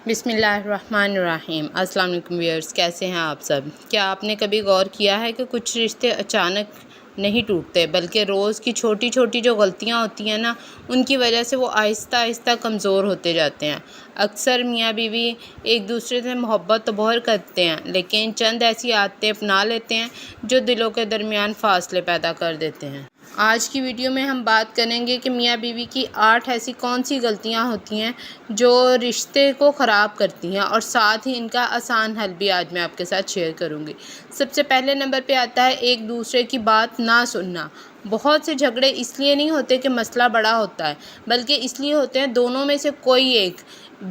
بسم اللہ الرحمن الرحیم۔ السلام علیکم ویئرز، کیسے ہیں آپ سب؟ کیا آپ نے کبھی غور کیا ہے کہ کچھ رشتے اچانک نہیں ٹوٹتے بلکہ روز کی چھوٹی چھوٹی جو غلطیاں ہوتی ہیں نا، ان کی وجہ سے وہ آہستہ آہستہ کمزور ہوتے جاتے ہیں۔ اکثر میاں بیوی ایک دوسرے سے محبت تو بہت کرتے ہیں، لیکن چند ایسی عادتیں اپنا لیتے ہیں جو دلوں کے درمیان فاصلے پیدا کر دیتے ہیں۔ آج کی ویڈیو میں ہم بات کریں گے کہ میاں بیوی کی 8 ایسی کون سی غلطیاں ہوتی ہیں جو رشتے کو خراب کرتی ہیں، اور ساتھ ہی ان کا آسان حل بھی آج میں آپ کے ساتھ شیئر کروں گی۔ سب سے پہلے نمبر پہ آتا ہے ایک دوسرے کی بات نہ سننا۔ بہت سے جھگڑے اس لیے نہیں ہوتے کہ مسئلہ بڑا ہوتا ہے، بلکہ اس لیے ہوتے ہیں دونوں میں سے کوئی ایک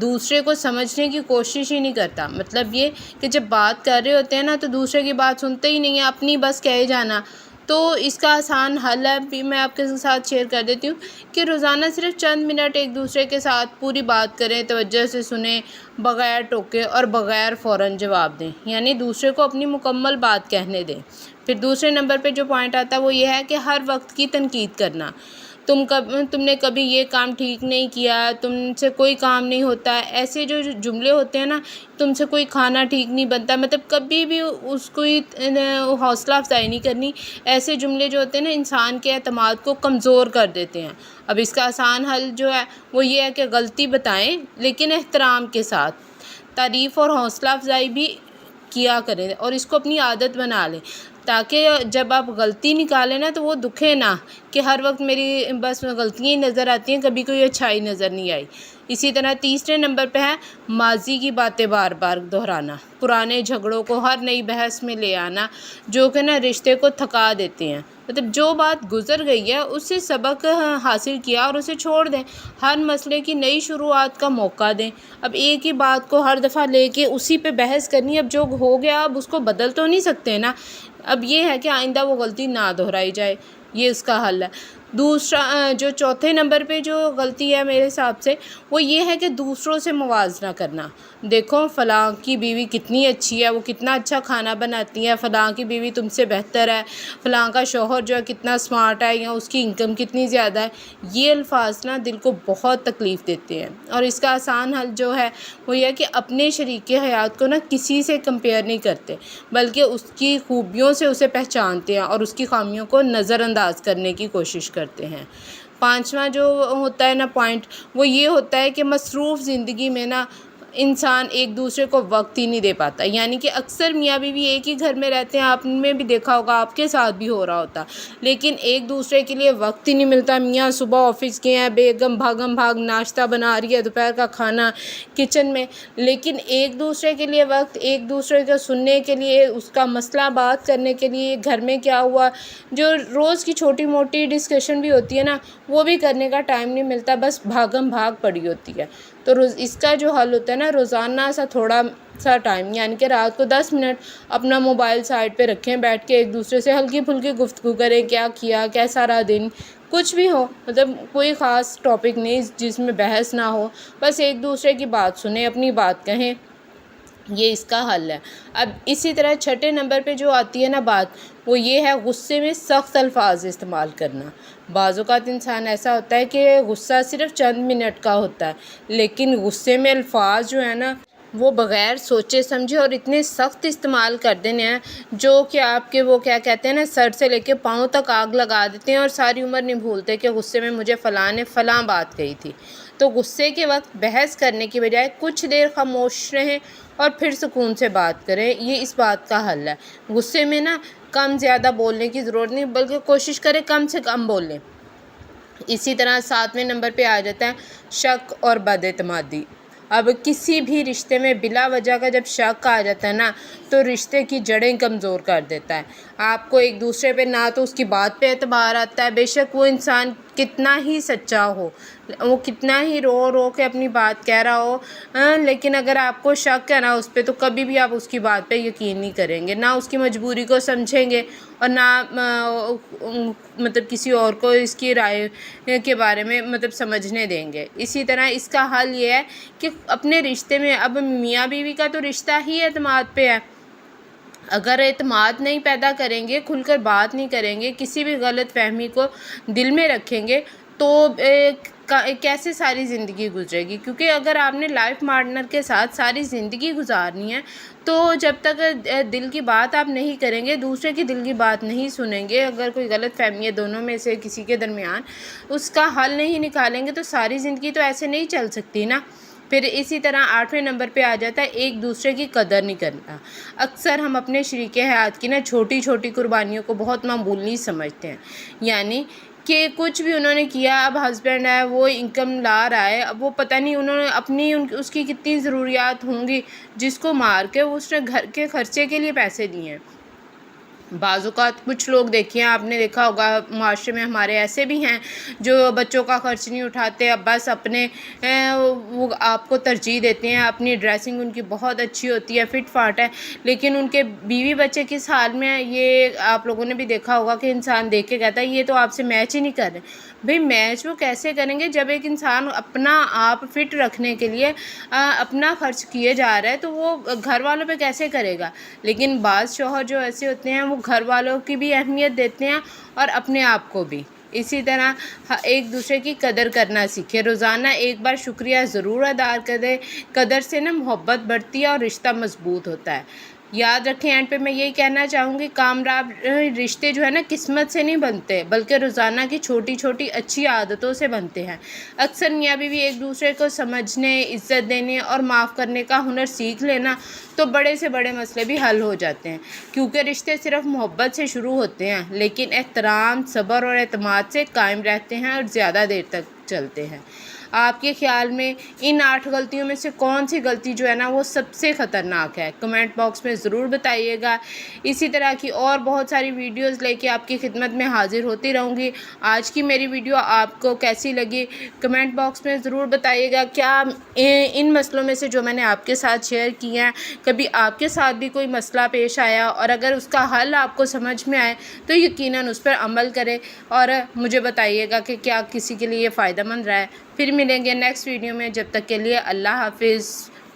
دوسرے کو سمجھنے کی کوشش ہی نہیں کرتا۔ مطلب یہ کہ جب بات کر رہے ہوتے ہیں نا تو دوسرے کی بات سنتے ہی نہیں ہیں، اپنی بس کہے جانا۔ تو اس کا آسان حل ہے بھی میں آپ کے ساتھ شیئر کر دیتی ہوں کہ روزانہ صرف چند منٹ ایک دوسرے کے ساتھ پوری بات کریں، توجہ سے سنیں، بغیر ٹوکے اور بغیر فوراً جواب دیں، یعنی دوسرے کو اپنی مکمل بات کہنے دیں۔ پھر دوسرے نمبر پہ جو پوائنٹ آتا ہے وہ یہ ہے کہ ہر وقت کی تنقید کرنا۔ تم نے کبھی یہ کام ٹھیک نہیں کیا، تم سے کوئی کام نہیں ہوتا، ایسے جو جملے ہوتے ہیں نا، تم سے کوئی کھانا ٹھیک نہیں بنتا، مطلب کبھی بھی اس کو حوصلہ افزائی نہیں کرنی۔ ایسے جملے جو ہوتے ہیں نا انسان کے اعتماد کو کمزور کر دیتے ہیں۔ اب اس کا آسان حل جو ہے وہ یہ ہے کہ غلطی بتائیں لیکن احترام کے ساتھ، تعریف اور حوصلہ افزائی بھی کیا کریں اور اس کو اپنی عادت بنا لیں، تاکہ جب آپ غلطی نکالیں نا تو وہ دکھے نہ کہ ہر وقت میری بس غلطیاں ہی نظر آتی ہیں، کبھی کوئی اچھائی نظر نہیں آئی۔ اسی طرح تیسرے نمبر پہ ہے ماضی کی باتیں بار بار دہرانا۔ پرانے جھگڑوں کو ہر نئی بحث میں لے آنا جو کہ نا رشتے کو تھکا دیتے ہیں۔ مطلب جو بات گزر گئی ہے اس سے سبق حاصل کیا اور اسے چھوڑ دیں، ہر مسئلے کی نئی شروعات کا موقع دیں۔ اب ایک ہی بات کو ہر دفعہ لے کے اسی پہ بحث کرنی، اب جو ہو گیا اب اس کو بدل تو نہیں سکتے نا۔ اب یہ ہے کہ آئندہ وہ غلطی نہ دہرائی جائے، یہ اس کا حل ہے۔ دوسرا جو چوتھے نمبر پہ جو غلطی ہے میرے حساب سے وہ یہ ہے کہ دوسروں سے موازنہ کرنا۔ دیکھو فلاں کی بیوی کتنی اچھی ہے، وہ کتنا اچھا کھانا بناتی ہے، فلاں کی بیوی تم سے بہتر ہے، فلاں کا شوہر جو ہے کتنا سمارٹ ہے یا اس کی انکم کتنی زیادہ ہے۔ یہ الفاظ نا دل کو بہت تکلیف دیتے ہیں، اور اس کا آسان حل جو ہے وہ یہ ہے کہ اپنے شریک حیات کو نا کسی سے کمپیئر نہیں کرتے، بلکہ اس کی خوبیوں سے اسے پہچانتے ہیں اور اس کی خامیوں کو نظر انداز کرنے کی کوشش کرتے ہیں۔ پانچواں جو ہوتا ہے نا پوائنٹ وہ یہ ہوتا ہے کہ مصروف زندگی میں نا انسان ایک دوسرے کو وقت ہی نہیں دے پاتا، یعنی کہ اکثر میاں بیوی ایک ہی گھر میں رہتے ہیں، آپ نے بھی دیکھا ہوگا، آپ کے ساتھ بھی ہو رہا ہوتا، لیکن ایک دوسرے کے لیے وقت ہی نہیں ملتا۔ میاں صبح آفس گئے ہیں، بیگم بھاگم بھاگ ناشتہ بنا رہی ہے، دوپہر کا کھانا کچن میں، لیکن ایک دوسرے کے لیے وقت، ایک دوسرے کو سننے کے لیے، اس کا مسئلہ بات کرنے کے لیے، گھر میں کیا ہوا، جو روز کی چھوٹی موٹی ڈسکشن بھی ہوتی ہے نا وہ بھی کرنے کا ٹائم نہیں ملتا، بس بھاگم بھاگ پڑی ہوتی ہے۔ تو اس کا جو حل ہوتا ہے نا روزانہ سا تھوڑا سا ٹائم، یعنی کہ رات کو 10 منٹ اپنا موبائل سائڈ پہ رکھیں، بیٹھ کے ایک دوسرے سے ہلکی پھلکی گفتگو کریں، کیا کیا، کیسا رہا دن، کچھ بھی ہو، مطلب کوئی خاص ٹاپک نہیں جس میں بحث نہ ہو، بس ایک دوسرے کی بات سنیں، اپنی بات کہیں، یہ اس کا حل ہے۔ اب اسی طرح چھٹے نمبر پہ جو آتی ہے نا بات وہ یہ ہے غصے میں سخت الفاظ استعمال کرنا۔ بعض اوقات انسان ایسا ہوتا ہے کہ غصہ صرف چند منٹ کا ہوتا ہے، لیکن غصے میں الفاظ جو ہے نا وہ بغیر سوچے سمجھے اور اتنے سخت استعمال کر دینے ہیں جو کہ آپ کے وہ کیا کہتے ہیں نا سر سے لے کے پاؤں تک آگ لگا دیتے ہیں، اور ساری عمر نہیں بھولتے کہ غصے میں مجھے فلاں نے فلاں بات کہی تھی۔ تو غصے کے وقت بحث کرنے کی بجائے کچھ دیر خاموش رہیں اور پھر سکون سے بات کریں، یہ اس بات کا حل ہے۔ غصے میں نا کم زیادہ بولنے کی ضرورت نہیں، بلکہ کوشش کریں کم سے کم بولیں۔ اسی طرح 7ویں نمبر پہ آ جاتا ہے شک اور بد اعتمادی۔ اب کسی بھی رشتے میں بلا وجہ کا جب شک آ جاتا ہے نا تو رشتے کی جڑیں کمزور کر دیتا ہے۔ آپ کو ایک دوسرے پہ نہ تو اس کی بات پہ اعتبار آتا ہے، بے شک وہ انسان کتنا ہی سچا ہو، وہ کتنا ہی رو رو کے اپنی بات کہہ رہا ہو، لیکن اگر آپ کو شک ہے نا اس پہ تو کبھی بھی آپ اس کی بات پہ یقین نہیں کریں گے، نہ اس کی مجبوری کو سمجھیں گے اور نہ مطلب کسی اور کو اس کی رائے کے بارے میں مطلب سمجھنے دیں گے۔ اسی طرح اس کا حل یہ ہے کہ اپنے رشتے میں اب میاں بیوی کا تو رشتہ ہی اعتماد پہ ہے، اگر اعتماد نہیں پیدا کریں گے، کھل کر بات نہیں کریں گے، کسی بھی غلط فہمی کو دل میں رکھیں گے تو کیسے ساری زندگی گزرے گی، کیونکہ اگر آپ نے لائف پارٹنر کے ساتھ ساری زندگی گزارنی ہے تو جب تک دل کی بات آپ نہیں کریں گے، دوسرے کی دل کی بات نہیں سنیں گے، اگر کوئی غلط فہمی ہے دونوں میں سے کسی کے درمیان، اس کا حل نہیں نکالیں گے تو ساری زندگی تو ایسے نہیں چل سکتی نا۔ پھر اسی طرح 8ویں نمبر پہ آ جاتا ہے ایک دوسرے کی قدر نہیں کرنا۔ اکثر ہم اپنے شریک حیات کی نا چھوٹی چھوٹی قربانیوں کو بہت معمولی سمجھتے ہیں، یعنی کہ کچھ بھی انہوں نے کیا، اب ہسبینڈ ہے وہ انکم لا رہا ہے، اب وہ پتہ نہیں انہوں نے اس کی کتنی ضروریات ہوں گی جس کو مار کے اس نے گھر کے خرچے کے لیے پیسے دیے ہیں۔ بعض اوقات کچھ لوگ دیکھیں، آپ نے دیکھا ہوگا معاشرے میں ہمارے ایسے بھی ہیں جو بچوں کا خرچ نہیں اٹھاتے، اب بس اپنے وہ آپ کو ترجیح دیتے ہیں، اپنی ڈریسنگ ان کی بہت اچھی ہوتی ہے، فٹ فاٹ ہے، لیکن ان کے بیوی بچے کس حال میں ہیں یہ آپ لوگوں نے بھی دیکھا ہوگا کہ انسان دیکھ کے کہتا ہے یہ تو آپ سے میچ ہی نہیں کر رہے۔ بھئی میچ وہ کیسے کریں گے جب ایک انسان اپنا آپ فٹ رکھنے کے لیے اپنا خرچ کیے جا رہا ہے تو وہ گھر والوں پہ کیسے کرے گا؟ لیکن بعض شوہر جو ایسے ہوتے ہیں وہ گھر والوں کی بھی اہمیت دیتے ہیں اور اپنے آپ کو بھی۔ اسی طرح ایک دوسرے کی قدر کرنا سیکھے، روزانہ ایک بار شکریہ ضرور ادا کرے، قدر سے نا محبت بڑھتی ہے اور رشتہ مضبوط ہوتا ہے۔ یاد رکھیں، اینڈ پہ میں یہی کہنا چاہوں گی، کامیاب رشتے جو ہے نا قسمت سے نہیں بنتے بلکہ روزانہ کی چھوٹی چھوٹی اچھی عادتوں سے بنتے ہیں۔ اکثر میاں بیوی ایک دوسرے کو سمجھنے، عزت دینے اور معاف کرنے کا ہنر سیکھ لینا تو بڑے سے بڑے مسئلے بھی حل ہو جاتے ہیں، کیونکہ رشتے صرف محبت سے شروع ہوتے ہیں لیکن احترام، صبر اور اعتماد سے قائم رہتے ہیں اور زیادہ دیر تک چلتے ہیں۔ آپ کے خیال میں ان 8 غلطیوں میں سے کون سی غلطی جو ہے نا وہ سب سے خطرناک ہے؟ کمنٹ باکس میں ضرور بتائیے گا۔ اسی طرح کی اور بہت ساری ویڈیوز لے کے آپ کی خدمت میں حاضر ہوتی رہوں گی۔ آج کی میری ویڈیو آپ کو کیسی لگی کمنٹ باکس میں ضرور بتائیے گا۔ کیا ان مسئلوں میں سے جو میں نے آپ کے ساتھ شیئر کی ہیں کبھی آپ کے ساتھ بھی کوئی مسئلہ پیش آیا، اور اگر اس کا حل آپ کو سمجھ میں آئے تو یقیناً اس پر عمل کریں اور مجھے بتائیے گا کہ کیا کسی کے لیے یہ فائدہ مند رہا ہے۔ پھر ملیں گے نیکسٹ ویڈیو میں، جب تک کے لیے اللہ حافظ۔